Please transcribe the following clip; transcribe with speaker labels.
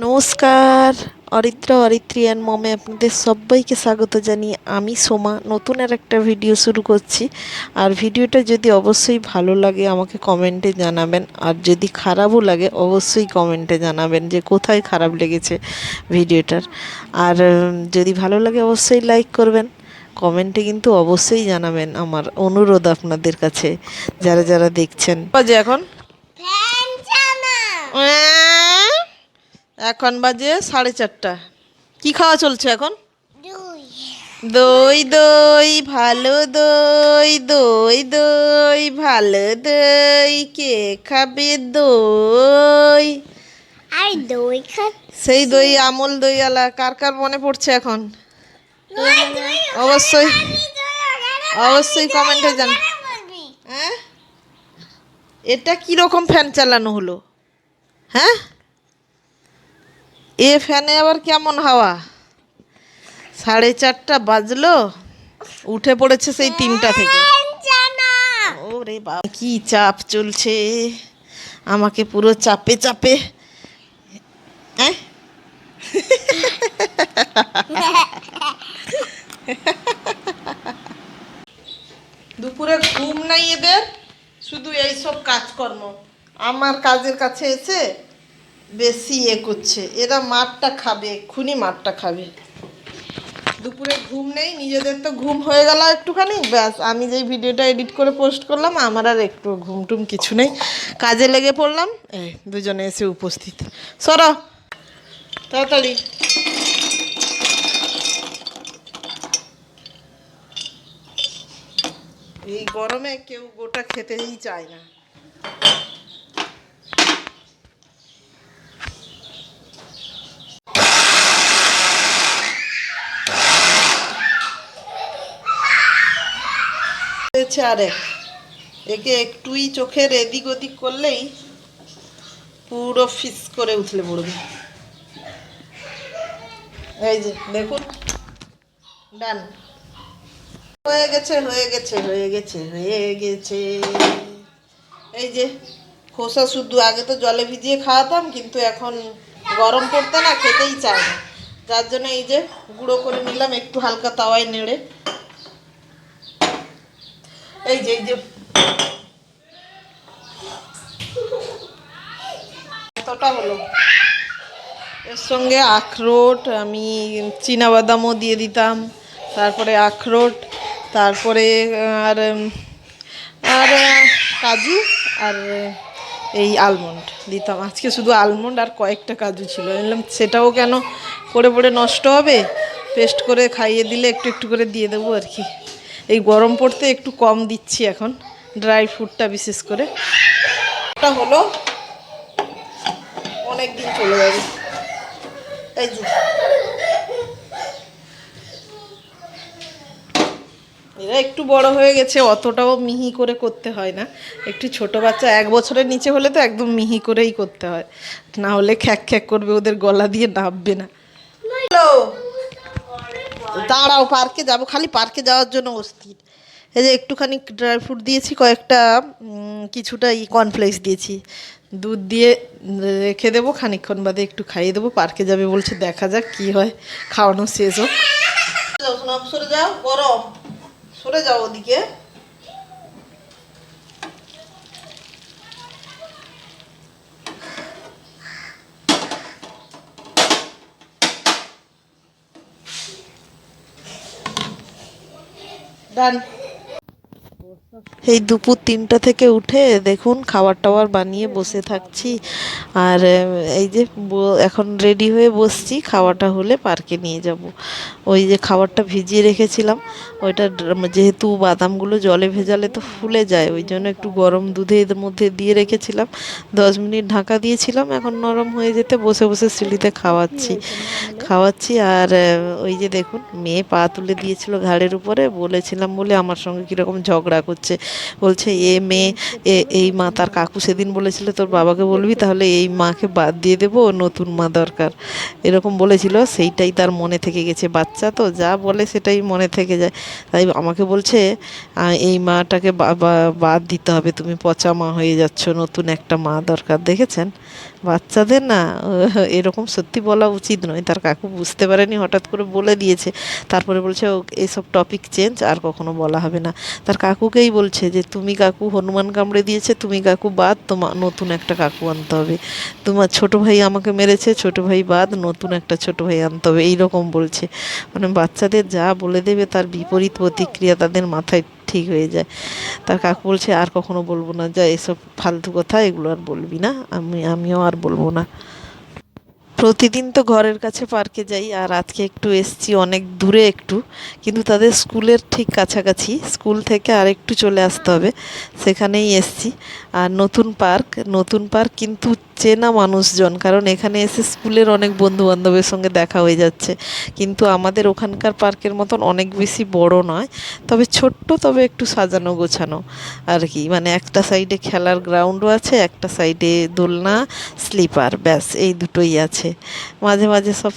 Speaker 1: নমস্কার। অরিত্র অরিত্রিয়ান মমে আপনাদের সবাইকে স্বাগত জানিয়ে আমি সোমা নতুন আর একটা ভিডিও শুরু করছি। আর ভিডিওটা যদি অবশ্যই ভালো লাগে আমাকে কমেন্টে জানাবেন, আর যদি খারাপও লাগে অবশ্যই কমেন্টে জানাবেন যে কোথায় খারাপ লেগেছে ভিডিওটার। আর যদি ভালো লাগে অবশ্যই লাইক করবেন, কমেন্টে কিন্তু অবশ্যই জানাবেন, আমার অনুরোধ আপনাদের কাছে যারা যারা দেখছেন। বাজে এখন এখন বাজে 4:30। কি খাওয়া চলছে এখন? দই দই ভালো দই, দই দই ভালো দই, কে খাবে দই?
Speaker 2: আর দই
Speaker 1: সেই দই আমল দই আলা কার কার মনে পড়ছে এখন? অবশ্যই অবশ্যই কমেন্টে জান। হ্যাঁ, এটা কি রকম ফ্যান চালানো হলো? হ্যাঁ, এ ফ্যানে আবার কেমন হাওয়া? 4:30 বাজলো, উঠে পড়েছে সেই 3টা থেকে। ওরে বাবা, কি চাপ চলছে, আমাকে পুরো চাপে চাপে। হ্যাঁ, দুপুরে ঘুম নাই এদের, শুধু এইসব কাজকর্ম। আমার কাজের কাছে এসে বেশি করছে। এরা মারটা খাবে, এক্ষুনি মারটা খাবে। দুপুরে ঘুম নেই, নিজেদের তো ঘুম হয়ে গেল একটুখানি, ব্যাস। আমি যেই ভিডিওটা এডিট করে পোস্ট করলাম আমার আর একটু ঘুম টুম কিছু নেই, কাজে লেগে পড়লাম। এই দুজনে এসে উপস্থিত। সরো তাড়াতাড়ি। এই গরমে কেউ গোটা খেতেই চায় না। আরেক, একে একটুই চোখের এদিক ওদিক করলেই পুরো ফিস করে উঠলে পড়বে। এই যে দেখুন, ডান হয়ে গেছে হয়ে গেছে হয়ে গেছে হয়ে গেছে। এই যে খোসা শুদ্ধ, আগে তো জলে ভিজিয়ে খাওয়াতাম, কিন্তু এখন গরম পড়তে না খেতেই চায় না, যার জন্য এই যে গুঁড়ো করে নিলাম একটু হালকা তাওয়ায় নেড়ে। এই যে এতটা হলো। এর সঙ্গে আখরোট, আমি চীনাবাদামও দিয়ে দিতাম, তারপরে আখরোট, তারপরে আর আর কাজু, আর এই আলমন্ড দিতাম। আজকে শুধু আলমন্ড আর কয়েকটা কাজু ছিল, বললাম সেটাও কেন পড়ে পড়ে নষ্ট হবে, পেস্ট করে খাইয়ে দিলে একটু একটু করে দিয়ে দেবো আর কি। এই গরম পড়তে একটু কম দিচ্ছি এখন, ড্রাই ফ্রুটটা বিশেষ করে। এটা হলো অনেক দিন চলে যাবে। এই যে এরা একটু বড় হয়ে গেছে, অতটাও মিহি করে করতে হয় না। একটু ছোট বাচ্চা 1 বছরের নিচে হলে তো একদম মিহি করেই করতে হয়, না হলে খ্যাক খ্যাক করবে, ওদের গলা দিয়ে নাববে না। হ্যালো, দাঁড়াও, পার্কে যাব, খালি পার্কে যাওয়ার জন্য অস্থির। এই যে একটুখানি ড্রাই ফ্রুট দিয়েছি, কয়েকটা কিছুটা কর্নফ্লেক্স দিয়েছি, দুধ দিয়ে রেখে দেবো, খানিকক্ষণ বাদে একটু খাইয়ে দেবো। পার্কে যাবে বলছে, দেখা যাক কি হয়, খাওয়ানো শেষ হোক। সরে যাও, গরম, সরে যাও ওদিকে। ডান। এই দুপুর 3টা থেকে উঠে দেখুন খাবার টাবার বানিয়ে বসে থাকছি। আর এই যে এখন রেডি হয়ে বসছি, খাওয়াটা হলে পার্কে নিয়ে যাব। ওই যে খাবারটা ভিজিয়ে রেখেছিলাম, ওইটা যেহেতু বাদামগুলো জলে ভেজালে তো ফুলে যায়, ওই জন্য একটু গরম দুধের মধ্যে দিয়ে রেখেছিলাম, 10 মিনিট ঢাকা দিয়েছিলাম। এখন নরম হয়ে যেতে বসে বসে সিঁড়িতে খাওয়াচ্ছি। আর ওই যে দেখুন, মেয়ে পা তুলে দিয়েছিল ঘাড়ের উপরে, বলেছিলাম বলে আমার সঙ্গে কীরকম ঝগড়া করছে, বলছে এ মেয়ে এই মা, তার কাকু সেদিন বলেছিল তোর বাবাকে বলবি তাহলে এই মাকে বাদ দিয়ে দেবো, নতুন মা দরকার, এরকম বলেছিল। সেইটাই তার মনে থেকে গেছে, বাচ্চা তো যা বলে সেটাই মনে থেকে যায়। তাই আমাকে বলছে এই মাটাকে বাদ দিতে হবে, তুমি পচা মা হয়ে যাচ্ছ, নতুন একটা মা দরকার। দেখেছেন বাচ্চাদের না এরকম সত্যি বলা উচিত নয়, তার কাকু বুঝতে পারেনি, হঠাৎ করে বলে দিয়েছে। তারপরে বলছে ও এসব টপিক চেঞ্জ, আর কখনো বলা হবে না। তার কাকুকেই বলছে যে তুমি কাকু হনুমান কামড়ে দিয়েছে, তুমি কাকু বাদ, তোমার নতুন একটা কাকু আনতে হবে। তোমার ছোট ভাই আমাকে মেরেছে, ছোট ভাই বাদ, নতুন একটা ছোট ভাই আনতে হবে, এইরকম বলছে। মানে বাচ্চাদের যা বলে দেবে তার বিপরীত প্রতিক্রিয়া তাদের মাথায় ঠিক হয়ে যায়। তার কাকু বলছে আর কখনো বলবো না, যা এসব ফালতু কথা এগুলো আর বলবি না, আমিও আর বলবো না। প্রতিদিন তো ঘরের কাছে পার্কে যাই, আর আজকে একটু এসছি অনেক দূরে একটু, কিন্তু তাদের স্কুলের ঠিক কাছাকাছি, স্কুল থেকে আর একটু চলে আসতে হবে, সেখানেই এসছি। আর নতুন পার্ক কিন্তু চেনা মানুষজন, কারণ এখানে এসে স্কুলের অনেক বন্ধু বান্ধবের সঙ্গে দেখা হয়ে যাচ্ছে। কিন্তু আমাদের ওখানকার পার্কের মতন অনেক বেশি বড় নয়, তবে ছোট্ট, তবে একটু সাজানো গোছানো আর কি। মানে একটা সাইডে খেলার গ্রাউন্ডও আছে, একটা সাইডে দোলনা, স্লিপার, ব্যাস এই দুটোই আছে। মাঝে মাঝে সব